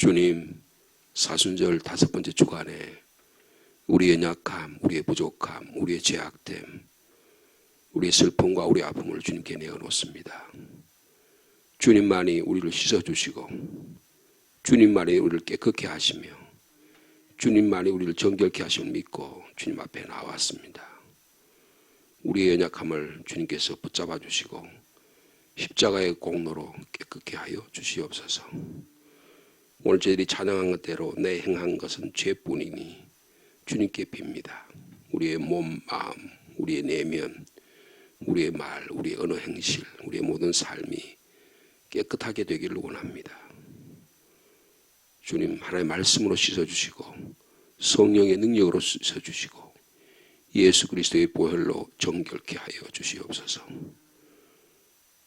주님, 사순절 5번째 주간에 우리의 연약함, 우리의 부족함, 우리의 죄악됨, 우리의 슬픔과 우리의 아픔을 주님께 내어놓습니다. 주님만이 우리를 씻어주시고 주님만이 우리를 깨끗게 하시며 주님만이 우리를 정결케 하심을 믿고 주님 앞에 나왔습니다. 우리의 연약함을 주님께서 붙잡아 주시고 십자가의 공로로 깨끗게 하여 주시옵소서. 오늘 저희들이 찬양한 것대로 내 행한 것은 죄뿐이니 주님께 빕니다. 우리의 몸, 마음, 우리의 내면, 우리의 말, 우리의 언어 행실, 우리의 모든 삶이 깨끗하게 되기를 원합니다. 주님, 하나님의 말씀으로 씻어주시고 성령의 능력으로 씻어주시고 예수 그리스도의 보혈로 정결케 하여 주시옵소서.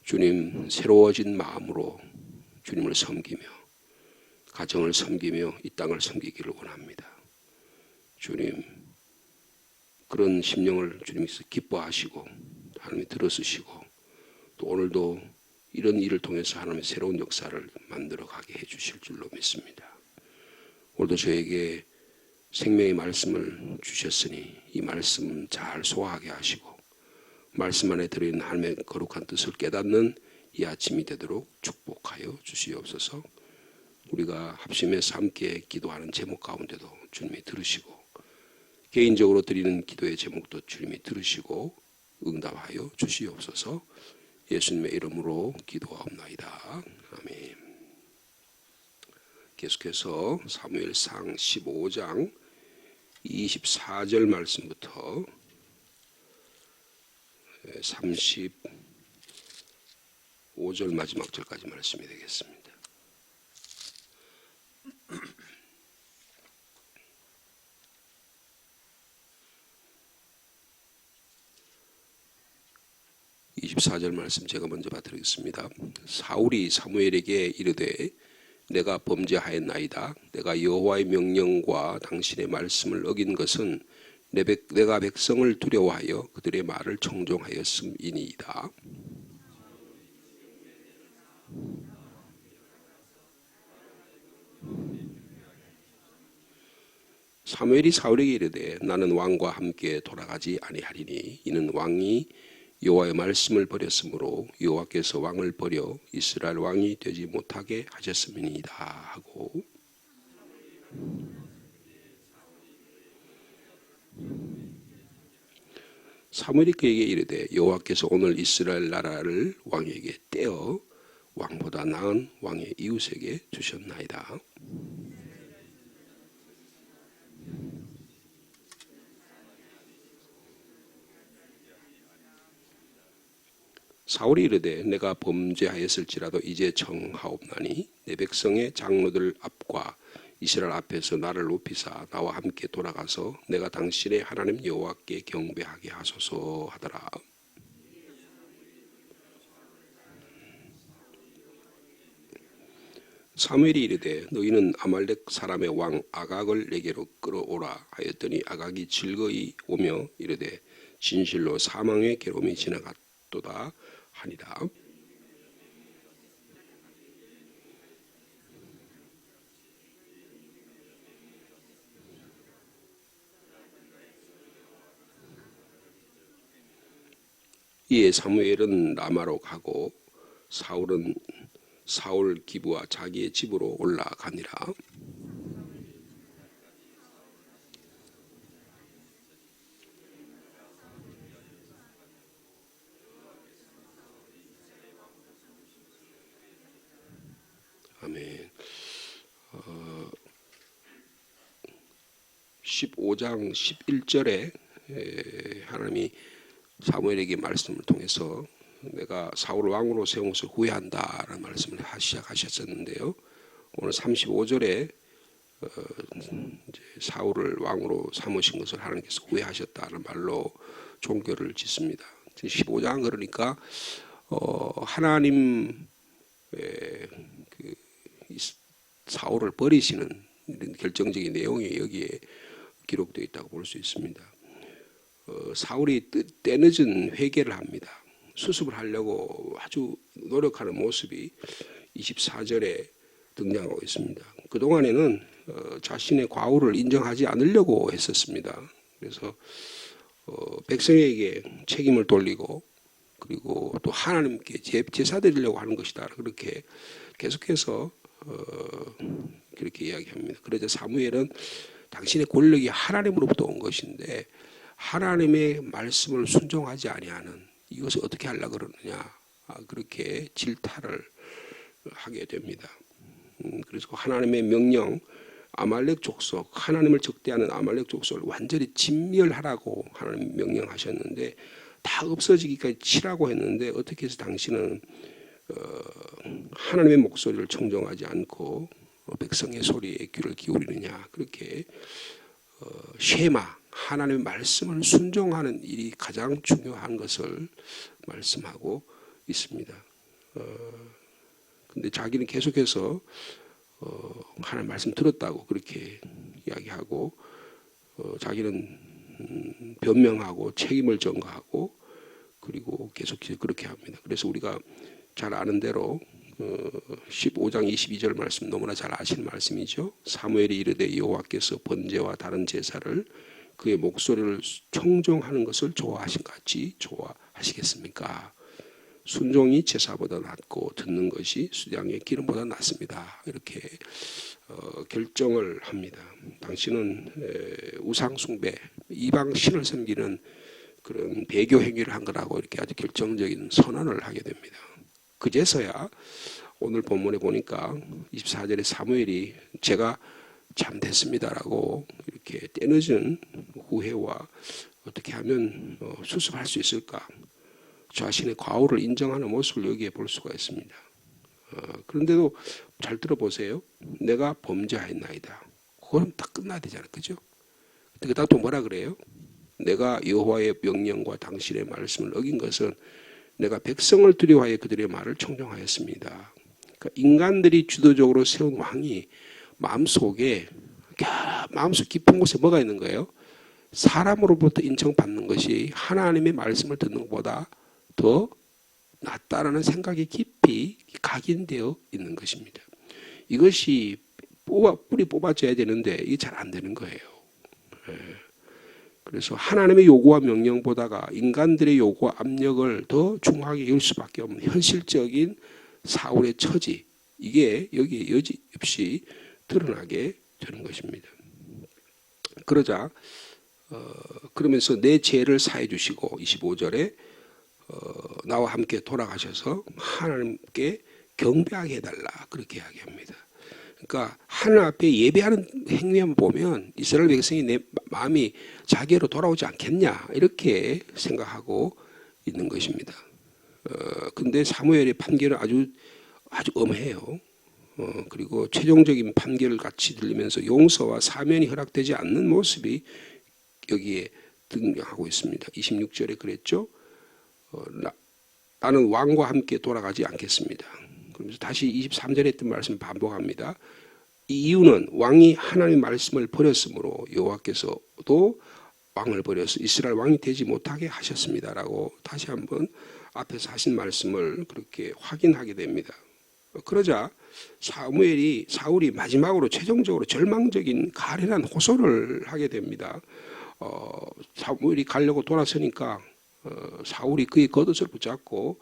주님, 새로워진 마음으로 주님을 섬기며 가정을 섬기며 이 땅을 섬기기를 원합니다. 주님, 그런 심령을 주님께서 기뻐하시고 하나님이 들어쓰시고 또 오늘도 이런 일을 통해서 하나님의 새로운 역사를 만들어가게 해주실 줄로 믿습니다. 오늘도 저에게 생명의 말씀을 주셨으니 이 말씀 잘 소화하게 하시고 말씀 안에 들어있는 하나님의 거룩한 뜻을 깨닫는 이 아침이 되도록 축복하여 주시옵소서. 우리가 합심해서 함께 기도하는 제목 가운데도 주님이 들으시고 개인적으로 드리는 기도의 제목도 주님이 들으시고 응답하여 주시옵소서. 예수님의 이름으로 기도하옵나이다. 아멘. 계속해서 사무엘상 15장 24절 말씀부터 35절 마지막 절까지 말씀이 되겠습니다. (24절) 말씀 제가 먼저 받드리겠습니다. 사울이 사무엘에게 이르되 내가 범죄하였나이다. 내가 여호와의 명령과 당신의 말씀을 어긴 것은 내가 백성을 두려워하여 그들의 말을 청종하였음이니이다. 사무엘이 사울에게 이르되 나는 왕과 함께 돌아가지 아니하리니 이는 왕이 여호와의 말씀을 버렸으므로 여호와께서 왕을 버려 이스라엘 왕이 되지 못하게 하셨음이니이다 하고 사무엘이 그에게 이르되 여호와께서 오늘 이스라엘 나라를 왕에게 떼어 왕보다 나은 왕의 이웃에게 주셨나이다. 사울이 이르되 내가 범죄하였을지라도 이제 청하옵나니 내 백성의 장로들 앞과 이스라엘 앞에서 나를 높이사 나와 함께 돌아가서 내가 당신의 하나님 여호와께 경배하게 하소서 하더라. 사무엘이 이르되 너희는 아말렉 사람의 왕 아각을 내게로 끌어오라 하였더니 아각이 즐거이 오며 이르되 진실로 사망의 괴로움이 지나갔도다 하니라. 이에 사무엘은 라마로 가고 사울은 사울 기브와 자기의 집으로 올라가니라. 아멘. 15장 11절에 하나님이 사무엘에게 말씀을 통해서 내가 사울을 왕으로 세운 것을 후회한다라는 말씀을 시작하셨었는데요. 오늘 35절에 이제 사울을 왕으로 삼으신 것을 하나님께서 후회하셨다는 말로 종교를 짓습니다. 15장 그러니까 하나님 그 사울을 버리시는 이런 결정적인 내용이 여기에 기록되어 있다고 볼 수 있습니다. 사울이 때늦은 회개를 합니다. 수습을 하려고 아주 노력하는 모습이 24절에 등장하고 있습니다. 그동안에는 자신의 과오를 인정하지 않으려고 했었습니다. 그래서 백성에게 책임을 돌리고 그리고 또 하나님께 제사 드리려고 하는 것이다. 그렇게 계속해서 그렇게 이야기합니다. 그러자 사무엘은 당신의 권력이 하나님으로부터 온 것인데 하나님의 말씀을 순종하지 아니하는 이것을 어떻게 하려고 그러느냐, 그렇게 질타를 하게 됩니다. 그래서 하나님의 명령, 아말렉 족속, 하나님을 적대하는 아말렉 족속을 완전히 진멸하라고 하나님 명령하셨는데 다 없어지기까지 치라고 했는데 어떻게 해서 당신은 하나님의 목소리를 청정하지 않고 백성의 소리에 귀를 기울이느냐. 그렇게 쉐마, 하나님의 말씀을 순종하는 일이 가장 중요한 것을 말씀하고 있습니다. 근데 자기는 계속해서 하나님 말씀 들었다고 그렇게 이야기하고 자기는 변명하고 책임을 전가하고 그리고 계속 그렇게 합니다. 그래서 우리가 잘 아는 대로 15장 22절 말씀 너무나 잘 아시는 말씀이죠. 사무엘이 이르되 여호와께서 번제와 다른 제사를 그의 목소리를 청종하는 것을 좋아하신 같이 좋아하시겠습니까? 순종이 제사보다 낫고 듣는 것이 수양의 기름보다 낫습니다. 이렇게 결정을 합니다. 당신은 우상 숭배, 이방 신을 섬기는 그런 배교 행위를 한 거라고 이렇게 아주 결정적인 선언을 하게 됩니다. 그제서야 오늘 본문에 보니까 24절에 사무엘이 제가 잠됐습니다라고 이렇게 때늦은 후회와 어떻게 하면 수습할 수 있을까, 자신의 과오를 인정하는 모습을 여기에 볼 수가 있습니다. 그런데도 잘 들어보세요. 내가 범죄하였나이다. 그건 딱 끝나야 되잖아요. 그죠? 그 다음 또 뭐라 그래요? 내가 여호와의 명령과 당신의 말씀을 어긴 것은 내가 백성을 두려워하여 그들의 말을 청종하였습니다. 그러니까 인간들이 주도적으로 세운 왕이 마음속에 마음속 깊은 곳에 뭐가 있는 거예요? 사람으로부터 인정받는 것이 하나님의 말씀을 듣는 것보다 더 낫다라는 생각이 깊이 각인되어 있는 것입니다. 이것이 뿌리 뽑아져야 되는데 이게 잘 안 되는 거예요. 그래서 하나님의 요구와 명령보다가 인간들의 요구와 압력을 더 중하게 여길 수밖에 없는 현실적인 사울의 처지, 이게 여기에 여지없이 드러나게 되는 것입니다. 그러자 그러면서 내 죄를 사해 주시고 25절에 나와 함께 돌아가셔서 하나님께 경배하게 해달라 그렇게 이야기합니다. 그러니까 하늘 앞에 예배하는 행위만 보면 이스라엘 백성이 내 마음이 자기로 돌아오지 않겠냐 이렇게 생각하고 있는 것입니다. 근데 사무엘의 판결은 아주 엄해요. 그리고 최종적인 판결을 같이 들리면서 용서와 사면이 허락되지 않는 모습이 여기에 등장하고 있습니다. 26절에 그랬죠. 나는 왕과 함께 돌아가지 않겠습니다. 그러면서 다시 23절에 했던 말씀을 반복합니다. 이 이유는 왕이 하나님의 말씀을 버렸으므로 여호와께서도 왕을 버려서 이스라엘 왕이 되지 못하게 하셨습니다라고 다시 한번 앞에서 하신 말씀을 그렇게 확인하게 됩니다. 그러자 사울이 마지막으로 최종적으로 절망적인 가련한 호소를 하게 됩니다. 사무엘이 가려고 돌아서니까 사울이 그의 겉옷을 붙잡고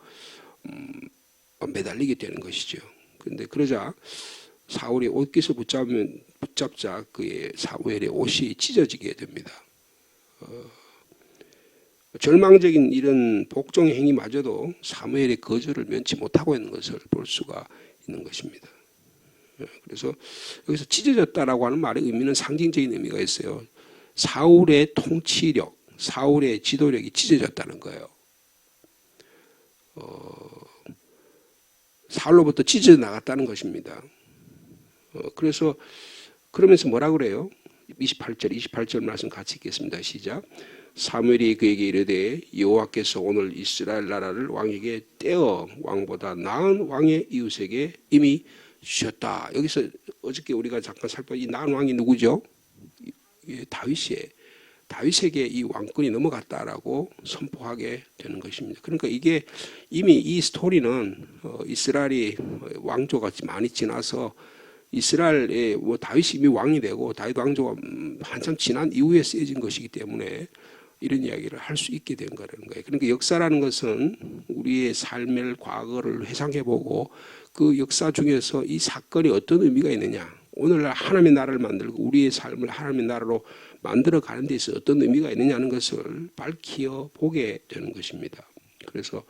매달리게 되는 것이죠. 그런데 그러자 사울이 옷깃을 붙잡자 그의 사무엘의 옷이 찢어지게 됩니다. 절망적인 이런 복종 행위마저도 사무엘의 거절을 면치 못하고 있는 것을 볼 수가 있는 것입니다. 그래서 여기서 찢어졌다라고 하는 말의 의미는 상징적인 의미가 있어요. 사울의 통치력, 사울의 지도력이 찢어졌다는 거예요. 사울로부터 찢어져 나갔다는 것입니다. 그래서 그러면서 뭐라 그래요? 28절 말씀 같이 읽겠습니다. 시작. 사무엘이 그에게 이르되 여호와께서 오늘 이스라엘 나라를 왕에게 떼어 왕보다 나은 왕의 이웃에게 이미 주셨다. 여기서 어저께 우리가 잠깐 살펴본 이 나은 왕이 누구죠? 다윗에게 이 왕권이 넘어갔다라고 선포하게 되는 것입니다. 그러니까 이게 이미 이 스토리는 이스라엘이 왕조가 많이 지나서 이스라엘에 뭐 다윗이 이미 왕이 되고 다윗 왕조가 한참 지난 이후에 쓰여진 것이기 때문에 이런 이야기를 할 수 있게 된 거라는 거예요. 그러니까 역사라는 것은 우리의 삶의 과거를 회상해보고 그 역사 중에서 이 사건이 어떤 의미가 있느냐, 오늘날 하나님의 나라를 만들고 우리의 삶을 하나님의 나라로 만들어 가는 데 있어 어떤 의미가 있느냐는 것을 밝혀 보게 되는 것입니다. 그래서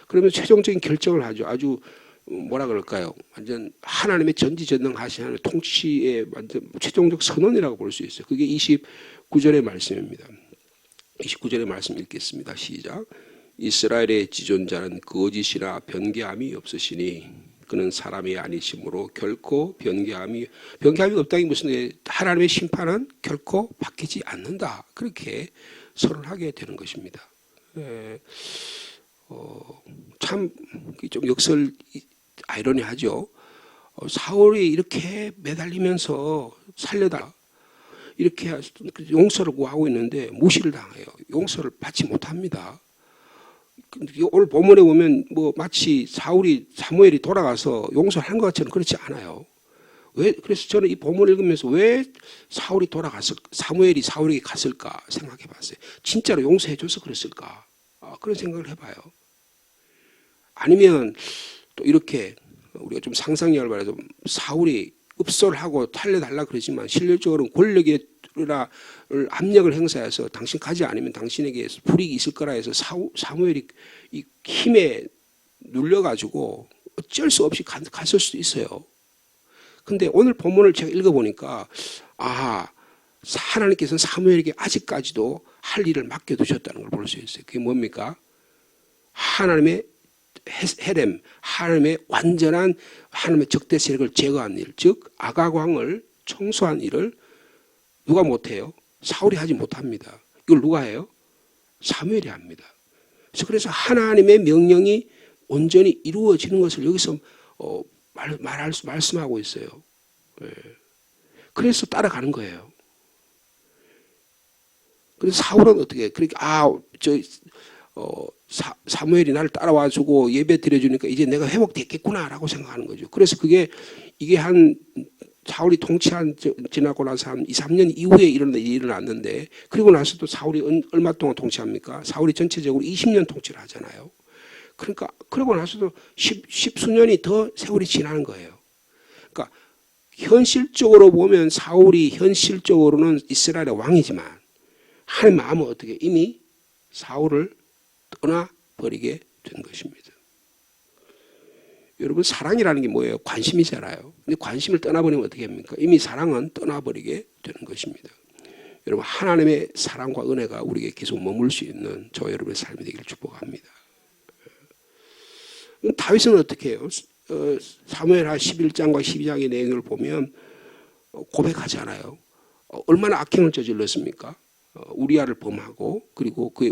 그러면 최종적인 결정을 하죠. 아주 뭐라 그럴까요? 완전 하나님의 전지전능하신 하나님의 통치의 완전 최종적 선언이라고 볼 수 있어요. 그게 29절의 말씀입니다. 29절의 말씀 읽겠습니다. 시작. 이스라엘의 지존자는 거짓이나 변개함이 없으시니 그는 사람이 아니심으로 결코 변개함이 없다는 게 무슨 하나님의 심판은 결코 바뀌지 않는다. 그렇게 선언하게 되는 것입니다. 참 좀 역설 아이러니하죠. 사울이 이렇게 매달리면서 살려다 이렇게 용서를 구하고 있는데 무시를 당해요. 용서를 받지 못합니다. 오늘 본문에 보면 뭐 마치 사무엘이 돌아가서 용서를 한 것 같지는 그렇지 않아요. 그래서 저는 이 본문을 읽으면서 왜 사무엘이 사울에게 갔을까 생각해 봤어요. 진짜로 용서해 줘서 그랬을까? 그런 생각을 해봐요. 아니면 또 이렇게 우리가 좀 상상력을 말해서 사울이 읍소를 하고 살려달라 그러지만 실질적으로는 권력의 압력을 행사해서 당신 가지 않으면 당신에게 불이익이 있을 거라 해서 사무엘이 이 힘에 눌려가지고 어쩔 수 없이 갔을 수도 있어요. 근데 오늘 본문을 제가 읽어보니까 하나님께서는 사무엘에게 아직까지도 할 일을 맡겨두셨다는 걸 볼 수 있어요. 그게 뭡니까? 하나님의 헤렘, 하나님의 완전한 하나님의 적대 세력을 제거한 일, 즉 아가광을 청소한 일을 누가 못해요? 사울이 하지 못합니다. 이걸 누가 해요? 사무엘이 합니다. 그래서 하나님의 명령이 온전히 이루어지는 것을 여기서 말씀하고 있어요. 그래서 따라가는 거예요. 그래서 사울은 어떻게 그렇게 사무엘이 나를 따라와주고 예배 드려주니까 이제 내가 회복됐겠구나라고 생각하는 거죠. 그래서 이게 사울이 통치한 지나고 나서 한 2, 3년 이후에 일어났는데 그리고 나서도 사울이 얼마 동안 통치합니까? 사울이 전체적으로 20년 통치를 하잖아요. 그러니까 그러고 나서도 십수년이 더 세월이 지나는 거예요. 그러니까 현실적으로 보면 사울이 현실적으로는 이스라엘의 왕이지만 하나님 마음은 어떻게 이미 사울을 떠나버리게 된 것입니다. 여러분 사랑이라는 게 뭐예요? 관심이잖아요. 근데 관심을 떠나버리면 어떻게 합니까? 이미 사랑은 떠나버리게 되는 것입니다. 여러분 하나님의 사랑과 은혜가 우리에게 계속 머물 수 있는 저와 여러분의 삶이 되기를 축복합니다. 다윗은 어떻게 해요? 사무엘하 11장과 12장의 내용을 보면 고백하잖아요. 얼마나 악행을 저질렀습니까? 우리아를 범하고 그리고 그의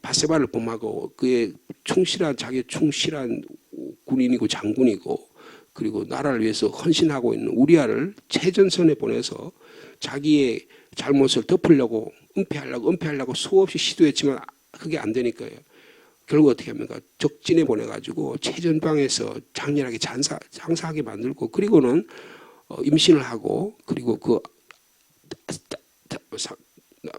바세바를 범하고 그의 자기 충실한 군인이고 장군이고 그리고 나라를 위해서 헌신하고 있는 우리아를 최전선에 보내서 자기의 잘못을 덮으려고 은폐하려고 수없이 시도했지만 그게 안 되니까요. 결국 어떻게 합니까? 적진에 보내가지고 최전방에서 장렬하게 장사하게 만들고 그리고는 임신을 하고 그리고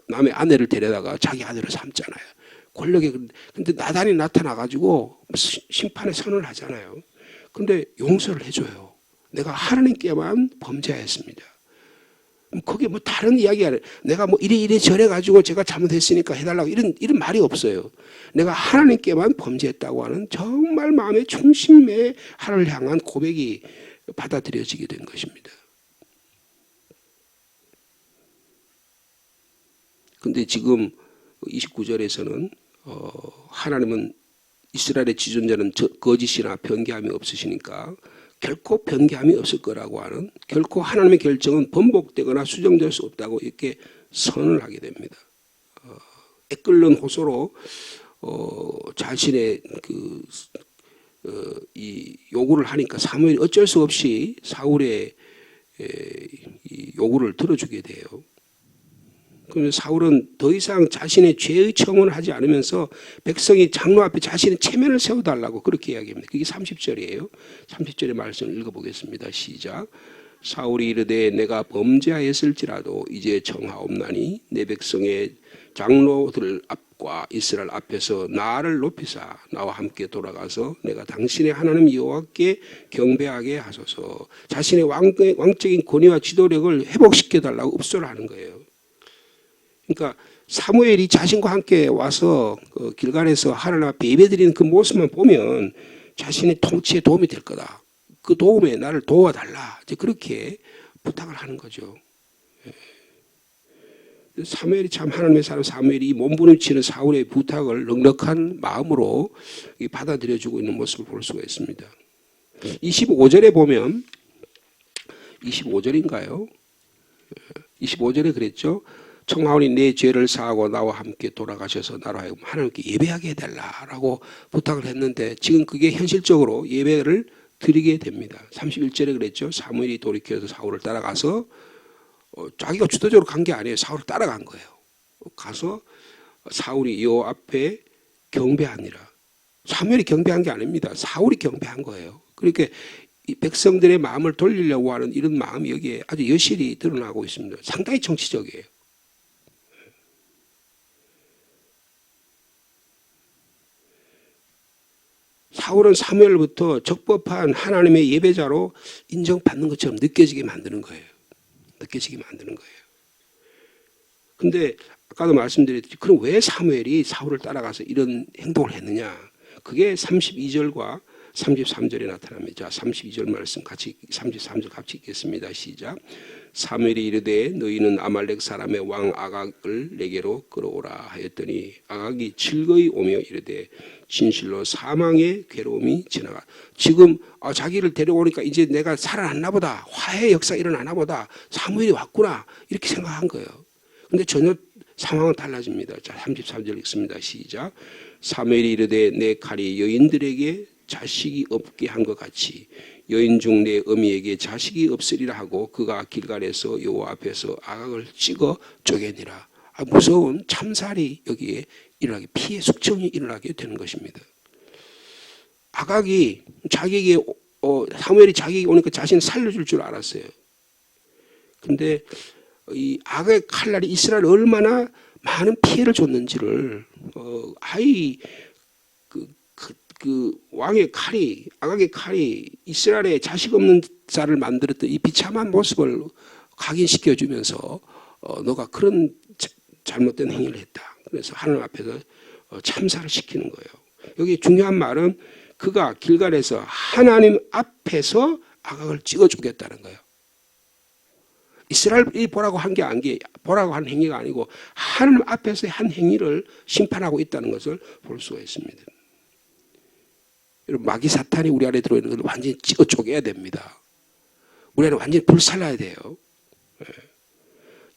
남의 아내를 데려다가 자기 아내를 삼잖아요. 권력에 근데 나단이 나타나가지고 심판의 선언을 하잖아요. 근데 용서를 해줘요. 내가 하나님께만 범죄하였습니다. 거기에 뭐 다른 이야기 아니에요. 내가 뭐 이래 저래가지고 제가 잘못했으니까 해달라고 이런 말이 없어요. 내가 하나님께만 범죄했다고 하는 정말 마음의 중심에 하나님을 향한 고백이 받아들여지게 된 것입니다. 근데 지금 29절에서는 하나님은 이스라엘의 지존자는 거짓이나 변개함이 없으시니까 결코 변개함이 없을 거라고 하는 결코 하나님의 결정은 번복되거나 수정될 수 없다고 이렇게 선언을 하게 됩니다. 애끓는 호소로 자신의 이 요구를 하니까 사무엘이 어쩔 수 없이 사울의 이 요구를 들어주게 돼요. 그러면 사울은 더 이상 자신의 죄의 청원을 하지 않으면서 백성이 장로 앞에 자신의 체면을 세워달라고 그렇게 이야기합니다. 그게 30절이에요. 30절의 말씀을 읽어보겠습니다. 시작. 사울이 이르되 내가 범죄하였을지라도 이제 정하옵나니 내 백성의 장로들 앞과 이스라엘 앞에서 나를 높이사 나와 함께 돌아가서 내가 당신의 하나님 여호와께 경배하게 하소서. 자신의 왕적인 권위와 지도력을 회복시켜 달라고 읍소를 하는 거예요. 그러니까 사무엘이 자신과 함께 와서 길갈에서 하나님 앞에 예배드리는 그 모습만 보면 자신의 통치에 도움이 될 거다. 그 도움에 나를 도와달라. 이제 그렇게 부탁을 하는 거죠. 사무엘이 참 하나님의 사람 사무엘이 이 몸부림치는 사울의 부탁을 넉넉한 마음으로 받아들여주고 있는 모습을 볼 수가 있습니다. 25절에 보면 25절인가요? 25절에 그랬죠. 청하오니 내 죄를 사하고 나와 함께 돌아가셔서 나로 하여금 하나님께 예배하게 해달라라고 부탁을 했는데 지금 그게 현실적으로 예배를 드리게 됩니다. 31절에 그랬죠. 사무엘이 돌이켜서 사울을 따라가서 자기가 주도적으로 간 게 아니에요. 사울을 따라간 거예요. 가서 사울이 여호와 앞에 경배하니라. 사무엘이 경배한 게 아닙니다. 사울이 경배한 거예요. 그러니까 이 백성들의 마음을 돌리려고 하는 이런 마음이 여기에 아주 여실히 드러나고 있습니다. 상당히 정치적이에요. 사울은 사무엘부터 적법한 하나님의 예배자로 인정받는 것처럼 느껴지게 만드는 거예요. 느껴지게 만드는 거예요. 근데 아까도 말씀드렸듯이 그럼 왜 사무엘이 사울을 따라가서 이런 행동을 했느냐? 그게 32절과 33절에 나타납니다. 자, 32절 말씀 같이 33절 같이 읽겠습니다. 시작. 사무엘이 이르되 너희는 아말렉 사람의 왕 아각을 내게로 끌어오라 하였더니 아각이 즐거이 오며 이르되 진실로 사망의 괴로움이 지나가. 지금 자기를 데려오니까 이제 내가 살아났나 보다. 화해의 역사 일어나나 보다. 사무엘이 왔구나. 이렇게 생각한 거예요. 근데 전혀 상황은 달라집니다. 자, 33절 읽습니다. 시작. 사무엘이 이르되 내 칼이 여인들에게 자식이 없게 한 것 같이 여인 중 내 어미에게 자식이 없으리라 하고 그가 길갈에서 여호와 앞에서 아각을 찍어 쪼개니라. 무서운 참살이 여기에 일어나게 피해 숙청이 일어나게 되는 것입니다. 아각이 자기에게 사무엘이 자기에게 오니까 자신을 살려줄 줄 알았어요. 근데 이 아각의 칼날이 이스라엘에 얼마나 많은 피해를 줬는지를 그 왕의 칼이 아각의 칼이 이스라엘에 자식 없는 자를 만들었던 이 비참한 모습을 각인시켜주면서 너가 그런 잘못된 행위를 했다. 그래서 하나님 앞에서 참사를 시키는 거예요. 여기 중요한 말은 그가 길갈에서 하나님 앞에서 아각을 찍어 주겠다는 거예요. 이스라엘이 보라고 한 게 보라고 한 행위가 아니고 하나님 앞에서의 한 행위를 심판하고 있다는 것을 볼 수가 있습니다. 여러분, 마귀 사탄이 우리 안에 들어있는 걸 완전히 찍어 쪼개야 됩니다. 우리 안에 완전히 불살라야 돼요.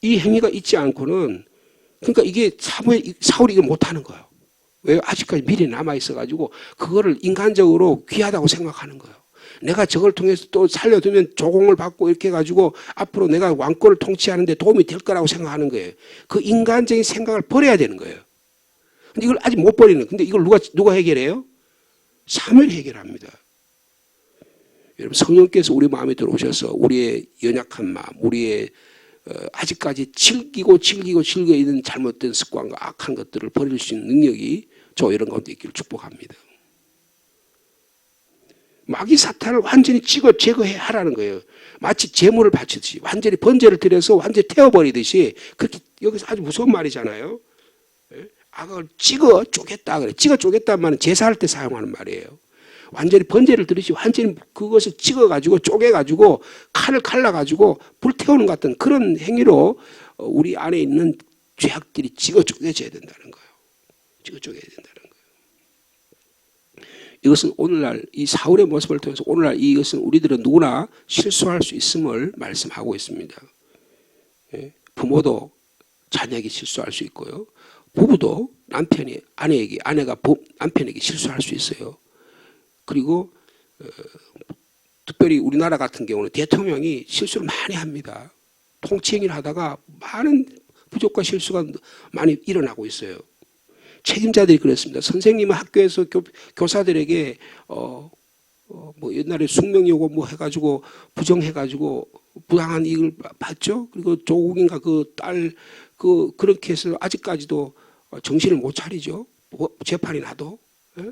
이 행위가 있지 않고는 그러니까 이게 사울이 이걸 못하는 거예요. 왜? 아직까지 미리 남아있어가지고 그거를 인간적으로 귀하다고 생각하는 거예요. 내가 저걸 통해서 또 살려두면 조공을 받고 이렇게 해가지고 앞으로 내가 왕권을 통치하는 데 도움이 될 거라고 생각하는 거예요. 그 인간적인 생각을 버려야 되는 거예요. 근데 이걸 아직 못 버리는. 근데 이걸 누가 해결해요? 사무엘이 해결합니다. 여러분, 성령께서 우리 마음에 들어오셔서 우리의 연약한 마음, 우리의 아직까지 즐기고 있는 잘못된 습관과 악한 것들을 버릴 수 있는 능력이 저 이런 가운데 있기를 축복합니다. 마귀 사탄을 완전히 찍어 제거하라는 거예요. 마치 제물을 바치듯이 완전히 번제를 드려서 완전히 태워버리듯이 그렇게 여기서 아주 무서운 말이잖아요. 아각을 찍어 쪼겠다 그래. 찍어 쪼겠다는 말은 제사할 때 사용하는 말이에요. 완전히 번제를 드리시 완전히 그것을 찍어가지고 쪼개가지고 칼을 갈라가지고 불태우는 것 같은 그런 행위로 우리 안에 있는 죄악들이 찍어 쪼개져야 된다는 거예요. 찍어 쪼개야 된다는 거예요. 이것은 오늘날 이 사울의 모습을 통해서 오늘날 이것은 우리들은 누구나 실수할 수 있음을 말씀하고 있습니다. 부모도 자녀에게 실수할 수 있고요. 부부도 남편이 아내에게, 아내가 남편에게 실수할 수 있어요. 그리고 특별히 우리나라 같은 경우는 대통령이 실수를 많이 합니다. 통치행위를 하다가 많은 부족과 실수가 많이 일어나고 있어요. 책임자들이 그랬습니다. 선생님은 학교에서 교사들에게 뭐 옛날에 숙명 요구 뭐 해가지고 부정해가지고 부당한 이익을 받죠. 그리고 조국인가 그 딸 그렇게 해서 아직까지도 정신을 못 차리죠. 재판이 나도. 예?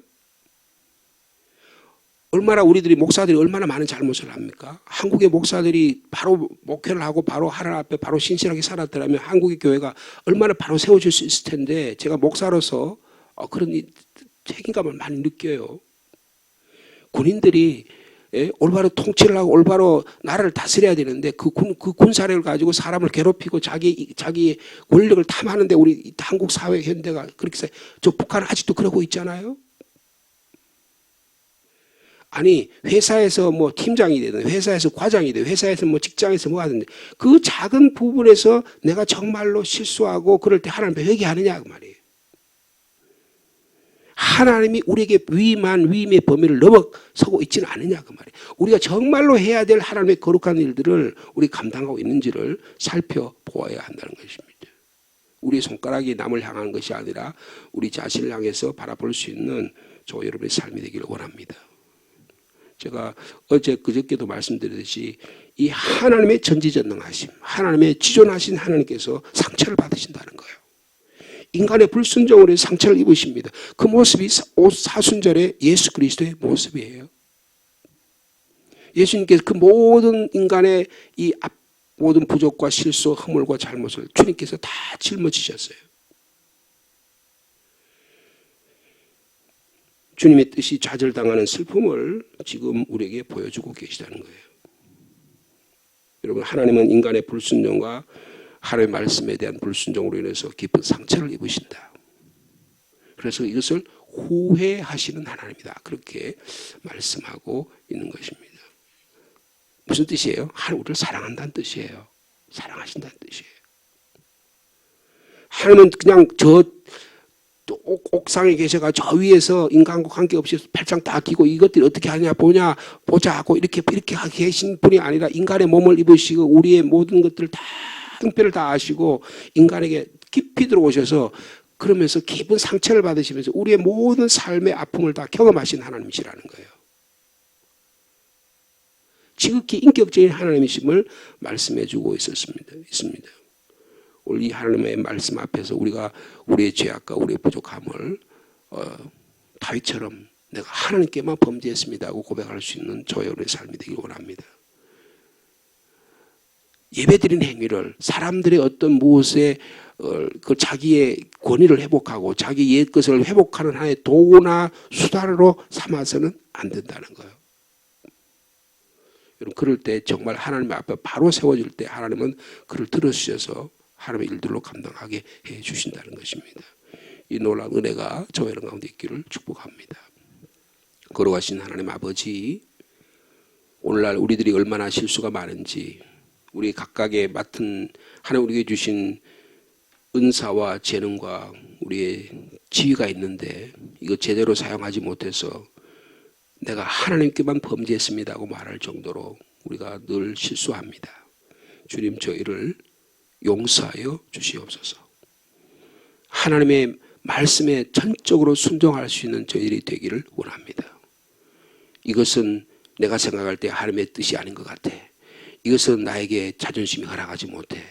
얼마나 우리들이 목사들이 얼마나 많은 잘못을 합니까? 한국의 목사들이 바로 목회를 하고 바로 하나님 앞에 바로 신실하게 살았더라면 한국의 교회가 얼마나 바로 세워질 수 있을 텐데, 제가 목사로서 그런 책임감을 많이 느껴요. 군인들이 올바로 통치를 하고 올바로 나라를 다스려야 되는데 그 군사력을 가지고 사람을 괴롭히고 자기 권력을 탐하는데 우리 한국 사회 현대가 그렇게 해서 저 북한은 아직도 그러고 있잖아요. 아니 회사에서 뭐 팀장이 되든 회사에서 과장이 되든 회사에서 뭐 직장에서 뭐 하든지 그 작은 부분에서 내가 정말로 실수하고 그럴 때 하나님께 회개하느냐 그 말이에요. 하나님이 우리에게 위임의 범위를 넘어서고 있지는 않느냐 그 말이에요. 우리가 정말로 해야 될 하나님의 거룩한 일들을 우리 감당하고 있는지를 살펴보아야 한다는 것입니다. 우리의 손가락이 남을 향하는 것이 아니라 우리 자신을 향해서 바라볼 수 있는 저 여러분의 삶이 되기를 원합니다. 제가 그저께도 말씀드렸듯이 이 하나님의 전지전능하심, 하나님의 지존하신 하나님께서 상처를 받으신다는 거예요. 인간의 불순종으로 상처를 입으십니다. 그 모습이 사순절의 예수 그리스도의 모습이에요. 예수님께서 그 모든 인간의 이 모든 부족과 실수, 허물과 잘못을 주님께서 다 짊어지셨어요. 주님의 뜻이 좌절당하는 슬픔을 지금 우리에게 보여주고 계시다는 거예요. 여러분, 하나님은 인간의 불순종과 하나님의 말씀에 대한 불순종으로 인해서 깊은 상처를 입으신다. 그래서 이것을 후회하시는 하나님이다. 그렇게 말씀하고 있는 것입니다. 무슨 뜻이에요? 하나님 우리를 사랑한다는 뜻이에요. 사랑하신다는 뜻이에요. 하나님은 그냥 또 옥상에 계셔가 저 위에서 인간과 관계없이 팔짱 다 끼고 이것들이 어떻게 하냐 보자 하고 이렇게 계신 분이 아니라 인간의 몸을 입으시고 우리의 모든 것들을 다 형편을 다 아시고 인간에게 깊이 들어오셔서 그러면서 깊은 상처를 받으시면서 우리의 모든 삶의 아픔을 다 경험하신 하나님이시라는 거예요. 지극히 인격적인 하나님이심을 말씀해주고 있습니다. 오늘 이 하나님의 말씀 앞에서 우리가 우리의 죄악과 우리의 부족함을 다윗처럼 내가 하나님께만 범죄했습니다 하고 고백할 수 있는 저의 삶이 되길 원합니다. 예배드린 행위를 사람들의 어떤 무엇에 그 자기의 권위를 회복하고 자기 옛 것을 회복하는 하나의 도구나 수단으로 삼아서는 안 된다는 거예요. 여러분, 그럴 때 정말 하나님 앞에 바로 세워질 때 하나님은 그를 들어주셔서 하나님의 일들로 감당하게 해 주신다는 것입니다. 이 놀라운 은혜가 저와 여러분 가운데 있기를 축복합니다. 걸어가신 하나님 아버지, 오늘날 우리들이 얼마나 실수가 많은지 우리 각각의 맡은 하나님 우리에게 주신 은사와 재능과 우리의 지위가 있는데 이거 제대로 사용하지 못해서 내가 하나님께만 범죄했습니다 하고 말할 정도로 우리가 늘 실수합니다. 주님, 저희를 용서하여 주시옵소서. 하나님의 말씀에 전적으로 순종할 수 있는 저희들이 되기를 원합니다. 이것은 내가 생각할 때 하나님의 뜻이 아닌 것 같아. 이것은 나에게 자존심이 허락하지 못해.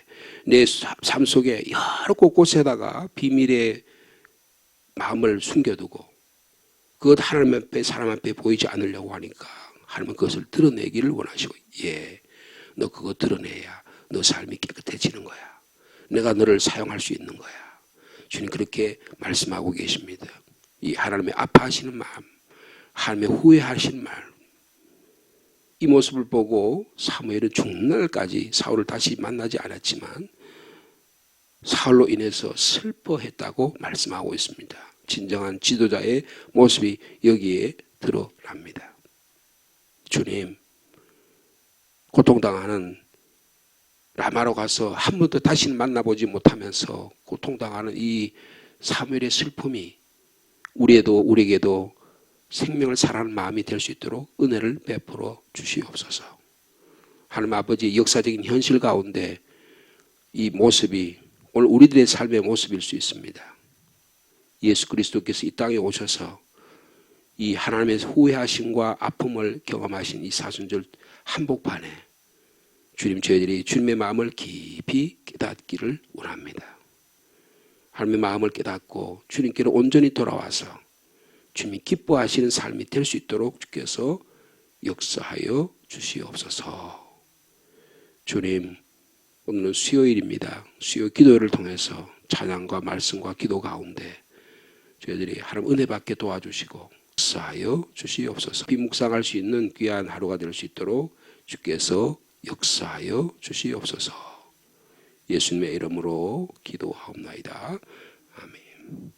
내 삶 속에 여러 곳곳에다가 비밀의 마음을 숨겨두고 그것 하나님 앞에 사람 앞에 보이지 않으려고 하니까 하나님은 그것을 드러내기를 원하시고, 너 그거 드러내야 너 삶이 깨끗해지는 거야. 내가 너를 사용할 수 있는 거야. 주님 그렇게 말씀하고 계십니다. 이 하나님의 아파하시는 마음, 하나님의 후회하시는 마음, 이 모습을 보고 사무엘은 죽는 날까지 사울을 다시 만나지 않았지만 사울로 인해서 슬퍼했다고 말씀하고 있습니다. 진정한 지도자의 모습이 여기에 드러납니다. 주님, 고통당하는 라마로 가서 한 번도 다시는 만나보지 못하면서 고통당하는 이 사무엘의 슬픔이 우리에게도 생명을 사랑하는 마음이 될 수 있도록 은혜를 베풀어 주시옵소서. 하나님 아버지, 역사적인 현실 가운데 이 모습이 오늘 우리들의 삶의 모습일 수 있습니다. 예수 그리스도께서 이 땅에 오셔서 이 하나님의 후회하심과 아픔을 경험하신 이 사순절 한복판에 주님, 저희들이 주님의 마음을 깊이 깨닫기를 원합니다. 하나님의 마음을 깨닫고 주님께로 온전히 돌아와서 주님이 기뻐하시는 삶이 될 수 있도록 주께서 역사하여 주시옵소서. 주님, 오늘은 수요일입니다. 수요 기도를 통해서 찬양과 말씀과 기도 가운데 저희들이 하나님 은혜 받게 도와주시고 역사하여 주시옵소서. 비묵상할 수 있는 귀한 하루가 될 수 있도록 주께서 역사하여 주시옵소서. 예수님의 이름으로 기도하옵나이다. 아멘.